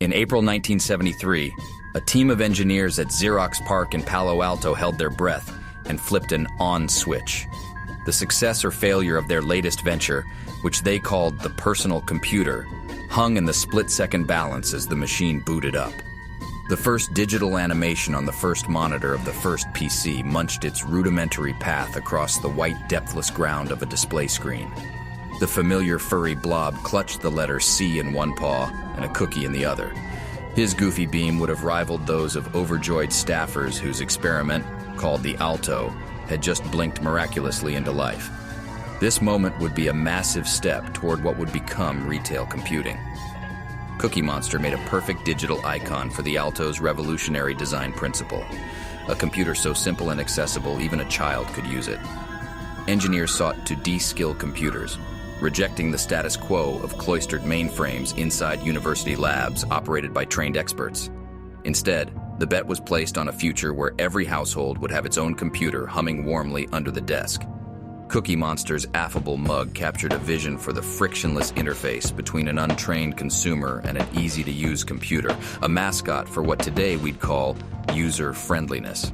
In April 1973, a team of engineers at Xerox PARC in Palo Alto held their breath and flipped an on switch. The success or failure of their latest venture, which they called the personal computer, hung in the split-second balance as the machine booted up. The first digital animation on the first monitor of the first PC munched its rudimentary path across the white, depthless ground of a display screen. The familiar furry blob clutched the letter C in one paw and a cookie in the other. His goofy beam would have rivaled those of overjoyed staffers whose experiment, called the Alto, had just blinked miraculously into life. This moment would be a massive step toward what would become retail computing. Cookie Monster made a perfect digital icon for the Alto's revolutionary design principle. A computer so simple and accessible, even a child could use it. Engineers sought to de-skill computers, rejecting the status quo of cloistered mainframes inside university labs operated by trained experts. Instead, the bet was placed on a future where every household would have its own computer humming warmly under the desk. Cookie Monster's affable mug captured a vision for the frictionless interface between an untrained consumer and an easy-to-use computer, a mascot for what today we'd call user-friendliness.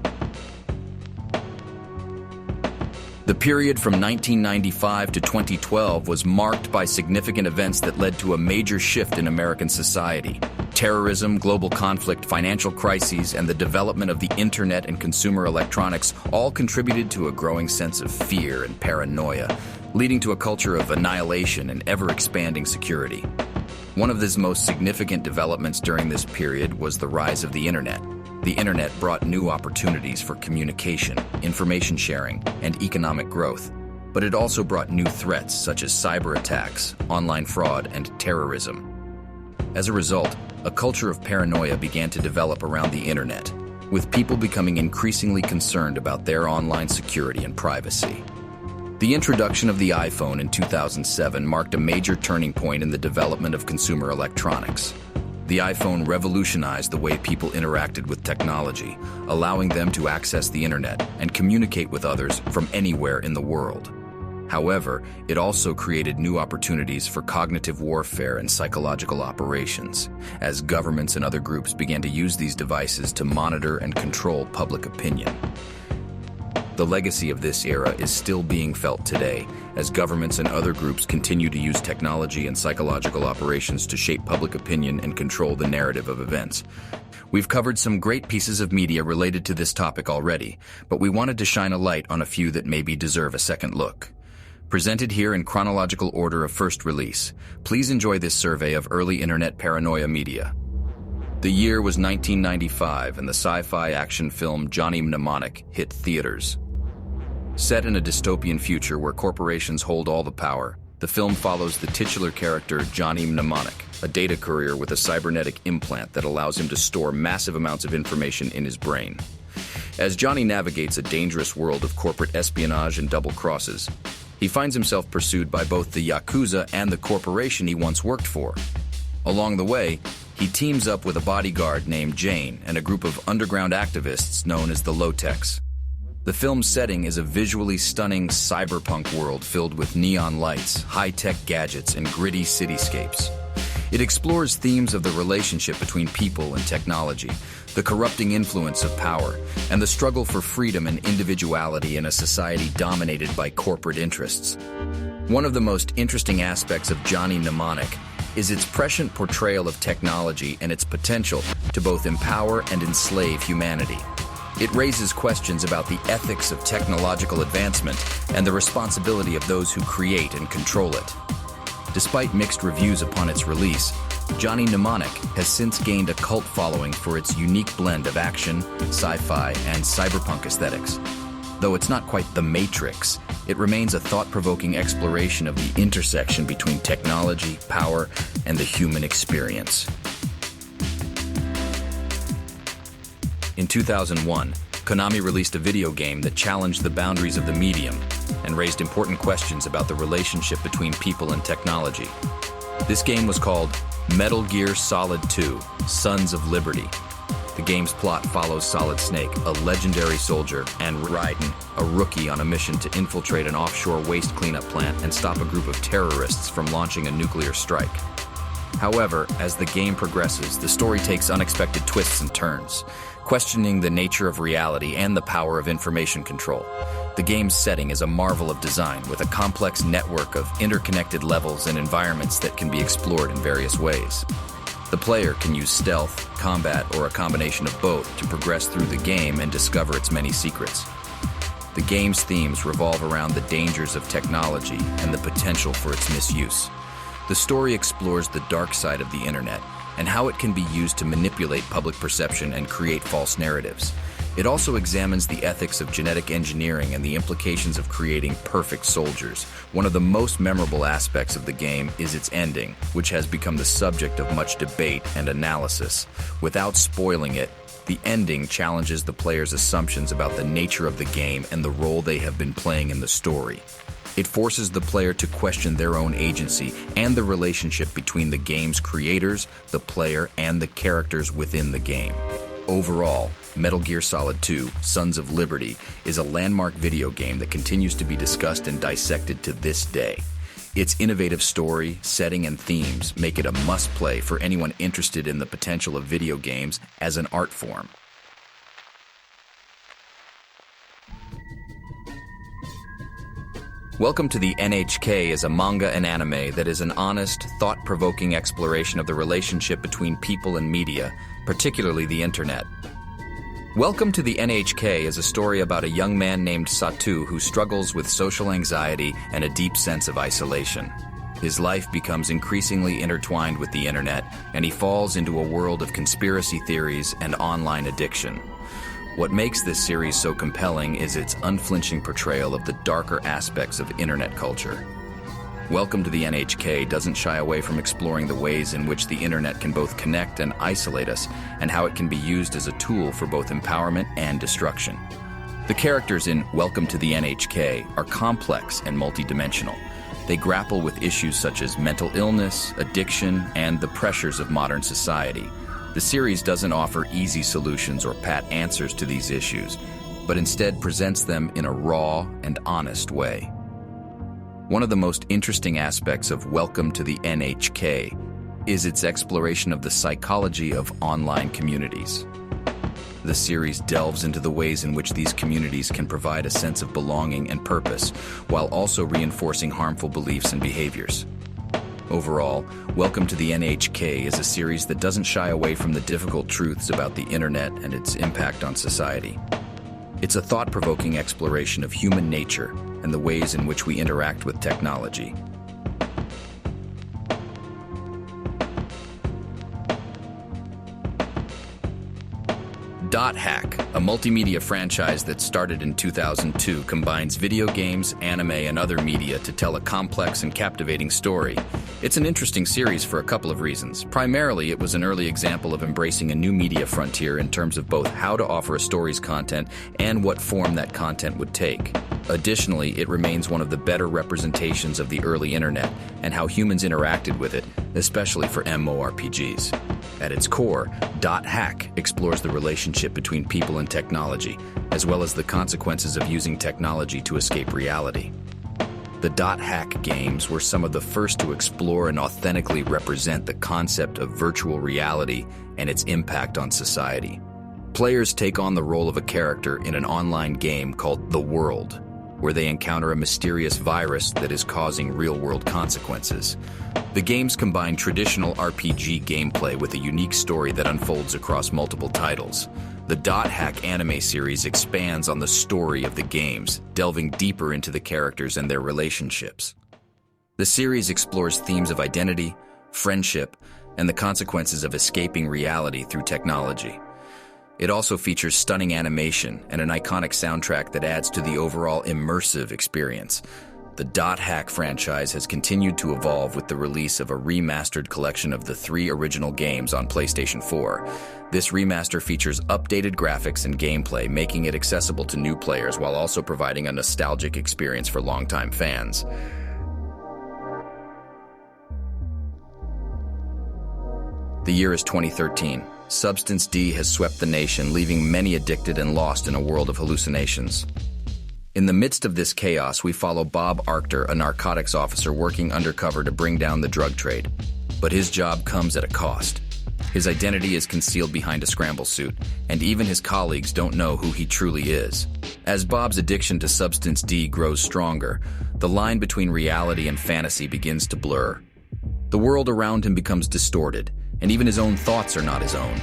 The period from 1995 to 2012 was marked by significant events that led to a major shift in American society. Terrorism, global conflict, financial crises, and the development of the internet and consumer electronics all contributed to a growing sense of fear and paranoia, leading to a culture of annihilation and ever-expanding security. One of the most significant developments during this period was the rise of the internet. The internet brought new opportunities for communication, information sharing, and economic growth. But it also brought new threats such as cyber attacks, online fraud, and terrorism. As a result, a culture of paranoia began to develop around the internet, with people becoming increasingly concerned about their online security and privacy. The introduction of the iPhone in 2007 marked a major turning point in the development of consumer electronics. The iPhone revolutionized the way people interacted with technology, allowing them to access the internet and communicate with others from anywhere in the world. However, it also created new opportunities for cognitive warfare and psychological operations, as governments and other groups began to use these devices to monitor and control public opinion. The legacy of this era is still being felt today, as governments and other groups continue to use technology and psychological operations to shape public opinion and control the narrative of events. We've covered some great pieces of media related to this topic already, but we wanted to shine a light on a few that maybe deserve a second look. Presented here in chronological order of first release, please enjoy this survey of early internet paranoia media. The year was 1995, and the sci-fi action film Johnny Mnemonic hit theaters. Set in a dystopian future where corporations hold all the power, the film follows the titular character Johnny Mnemonic, a data courier with a cybernetic implant that allows him to store massive amounts of information in his brain. As Johnny navigates a dangerous world of corporate espionage and double crosses, he finds himself pursued by both the Yakuza and the corporation he once worked for. Along the way, he teams up with a bodyguard named Jane and a group of underground activists known as the Low-Techs. The film's setting is a visually stunning cyberpunk world filled with neon lights, high-tech gadgets, and gritty cityscapes. It explores themes of the relationship between people and technology, the corrupting influence of power, and the struggle for freedom and individuality in a society dominated by corporate interests. One of the most interesting aspects of Johnny Mnemonic is its prescient portrayal of technology and its potential to both empower and enslave humanity. It raises questions about the ethics of technological advancement and the responsibility of those who create and control it. Despite mixed reviews upon its release, Johnny Mnemonic has since gained a cult following for its unique blend of action, sci-fi, and cyberpunk aesthetics. Though it's not quite The Matrix, it remains a thought-provoking exploration of the intersection between technology, power, and the human experience. In 2001, Konami released a video game that challenged the boundaries of the medium and raised important questions about the relationship between people and technology. This game was called Metal Gear Solid 2: Sons of Liberty. The game's plot follows Solid Snake, a legendary soldier, and Raiden, a rookie on a mission to infiltrate an offshore waste cleanup plant and stop a group of terrorists from launching a nuclear strike. However, as the game progresses, the story takes unexpected twists and turns, questioning the nature of reality and the power of information control. The game's setting is a marvel of design, with a complex network of interconnected levels and environments that can be explored in various ways. The player can use stealth, combat, or a combination of both to progress through the game and discover its many secrets. The game's themes revolve around the dangers of technology and the potential for its misuse. The story explores the dark side of the internet and how it can be used to manipulate public perception and create false narratives. It also examines the ethics of genetic engineering and the implications of creating perfect soldiers. One of the most memorable aspects of the game is its ending, which has become the subject of much debate and analysis. Without spoiling it, the ending challenges the player's assumptions about the nature of the game and the role they have been playing in the story. It forces the player to question their own agency and the relationship between the game's creators, the player, and the characters within the game. Overall, Metal Gear Solid 2: Sons of Liberty is a landmark video game that continues to be discussed and dissected to this day. Its innovative story, setting, and themes make it a must-play for anyone interested in the potential of video games as an art form. Welcome to the NHK is a manga and anime that is an honest, thought-provoking exploration of the relationship between people and media, particularly the internet. Welcome to the NHK is a story about a young man named Satu who struggles with social anxiety and a deep sense of isolation. His life becomes increasingly intertwined with the internet, and he falls into a world of conspiracy theories and online addiction. What makes this series so compelling is its unflinching portrayal of the darker aspects of internet culture. Welcome to the NHK doesn't shy away from exploring the ways in which the internet can both connect and isolate us, and how it can be used as a tool for both empowerment and destruction. The characters in Welcome to the NHK are complex and multidimensional. They grapple with issues such as mental illness, addiction, and the pressures of modern society. The series doesn't offer easy solutions or pat answers to these issues, but instead presents them in a raw and honest way. One of the most interesting aspects of Welcome to the NHK is its exploration of the psychology of online communities. The series delves into the ways in which these communities can provide a sense of belonging and purpose, while also reinforcing harmful beliefs and behaviors. Overall, Welcome to the NHK is a series that doesn't shy away from the difficult truths about the internet and its impact on society. It's a thought-provoking exploration of human nature and the ways in which we interact with technology. Dot Hack, a multimedia franchise that started in 2002, combines video games, anime, and other media to tell a complex and captivating story. It's an interesting series for a couple of reasons. Primarily, it was an early example of embracing a new media frontier in terms of both how to offer a story's content and what form that content would take. Additionally, it remains one of the better representations of the early internet and how humans interacted with it, especially for MMORPGs. At its core, Dot Hack explores the relationship between people and technology, as well as the consequences of using technology to escape reality. The Dot Hack games were some of the first to explore and authentically represent the concept of virtual reality and its impact on society. Players take on the role of a character in an online game called The World, where they encounter a mysterious virus that is causing real-world consequences. The games combine traditional RPG gameplay with a unique story that unfolds across multiple titles. The Dot Hack anime series expands on the story of the games, delving deeper into the characters and their relationships. The series explores themes of identity, friendship, and the consequences of escaping reality through technology. It also features stunning animation and an iconic soundtrack that adds to the overall immersive experience. The Dot Hack franchise has continued to evolve with the release of a remastered collection of the 3 original games on PlayStation 4. This remaster features updated graphics and gameplay, making it accessible to new players while also providing a nostalgic experience for longtime fans. The year is 2013. Substance D has swept the nation, leaving many addicted and lost in a world of hallucinations. In the midst of this chaos, we follow Bob Arctor, a narcotics officer working undercover to bring down the drug trade. But his job comes at a cost. His identity is concealed behind a scramble suit, and even his colleagues don't know who he truly is. As Bob's addiction to substance D grows stronger, the line between reality and fantasy begins to blur. The world around him becomes distorted, and even his own thoughts are not his own.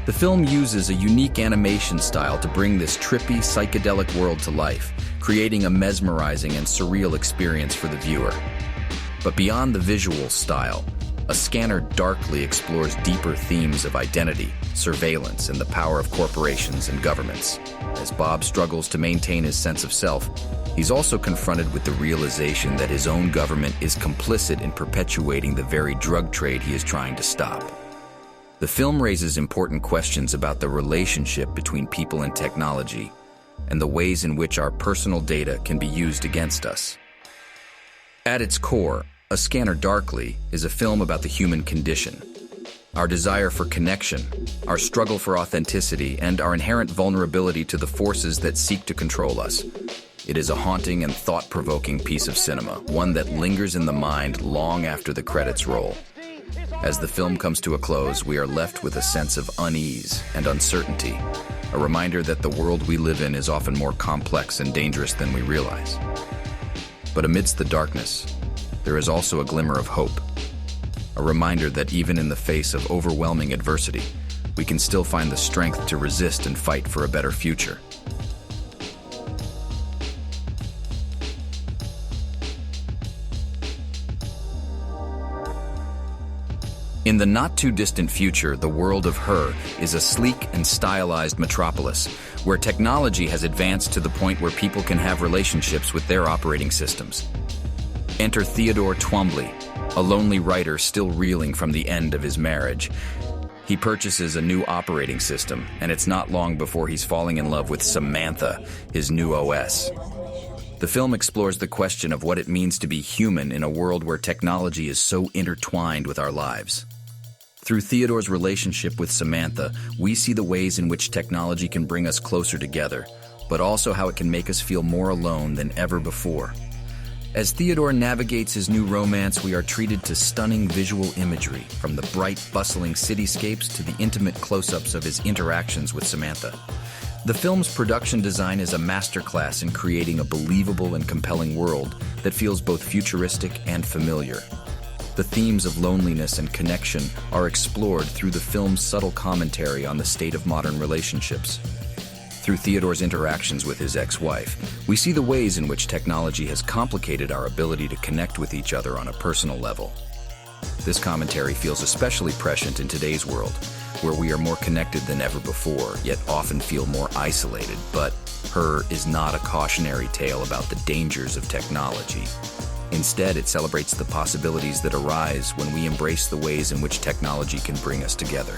The film uses a unique animation style to bring this trippy, psychedelic world to life, creating a mesmerizing and surreal experience for the viewer. But beyond the visual style, a scanner darkly explores deeper themes of identity, surveillance, and the power of corporations and governments. As Bob struggles to maintain his sense of self, he's also confronted with the realization that his own government is complicit in perpetuating the very drug trade he is trying to stop. The film raises important questions about the relationship between people and technology, and the ways in which our personal data can be used against us. At its core, A Scanner Darkly is a film about the human condition. Our desire for connection, our struggle for authenticity, and our inherent vulnerability to the forces that seek to control us. It is a haunting and thought-provoking piece of cinema, one that lingers in the mind long after the credits roll. As the film comes to a close, we are left with a sense of unease and uncertainty, a reminder that the world we live in is often more complex and dangerous than we realize. But amidst the darkness, there is also a glimmer of hope, a reminder that even in the face of overwhelming adversity, we can still find the strength to resist and fight for a better future. In the not-too-distant future, the world of Her is a sleek and stylized metropolis, where technology has advanced to the point where people can have relationships with their operating systems. Enter Theodore Twombly, a lonely writer still reeling from the end of his marriage. He purchases a new operating system, and it's not long before he's falling in love with Samantha, his new OS. The film explores the question of what it means to be human in a world where technology is so intertwined with our lives. Through Theodore's relationship with Samantha, we see the ways in which technology can bring us closer together, but also how it can make us feel more alone than ever before. As Theodore navigates his new romance, we are treated to stunning visual imagery, from the bright, bustling cityscapes to the intimate close-ups of his interactions with Samantha. The film's production design is a masterclass in creating a believable and compelling world that feels both futuristic and familiar. The themes of loneliness and connection are explored through the film's subtle commentary on the state of modern relationships. Through Theodore's interactions with his ex-wife, we see the ways in which technology has complicated our ability to connect with each other on a personal level. This commentary feels especially prescient in today's world, where we are more connected than ever before, yet often feel more isolated. But Her is not a cautionary tale about the dangers of technology. Instead, it celebrates the possibilities that arise when we embrace the ways in which technology can bring us together.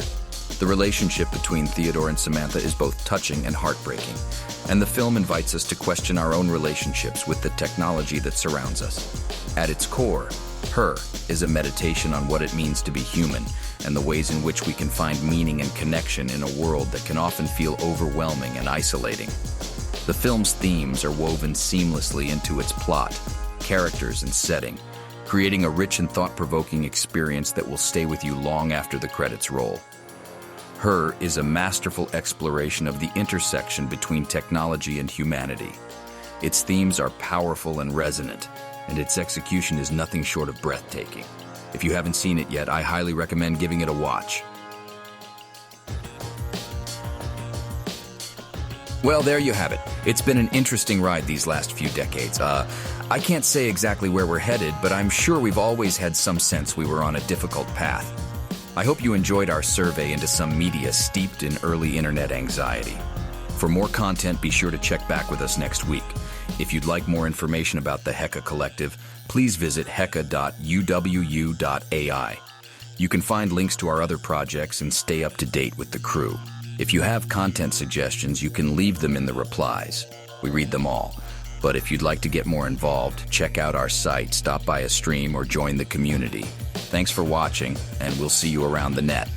The relationship between Theodore and Samantha is both touching and heartbreaking, and the film invites us to question our own relationships with the technology that surrounds us. At its core, Her is a meditation on what it means to be human and the ways in which we can find meaning and connection in a world that can often feel overwhelming and isolating. The film's themes are woven seamlessly into its plot, characters, and setting, creating a rich and thought-provoking experience that will stay with you long after the credits roll. Her is a masterful exploration of the intersection between technology and humanity. Its themes are powerful and resonant, and its execution is nothing short of breathtaking. If you haven't seen it yet, I highly recommend giving it a watch. Well, there you have it. It's been an interesting ride these last few decades. I can't say exactly where we're headed, but I'm sure we've always had some sense we were on a difficult path. I hope you enjoyed our survey into some media steeped in early internet anxiety. For more content, be sure to check back with us next week. If you'd like more information about the Heka Collective, please visit heka.uwu.ai. You can find links to our other projects and stay up to date with the crew. If you have content suggestions, you can leave them in the replies. We read them all. But if you'd like to get more involved, check out our site, stop by a stream, or join the community. Thanks for watching, and we'll see you around the net.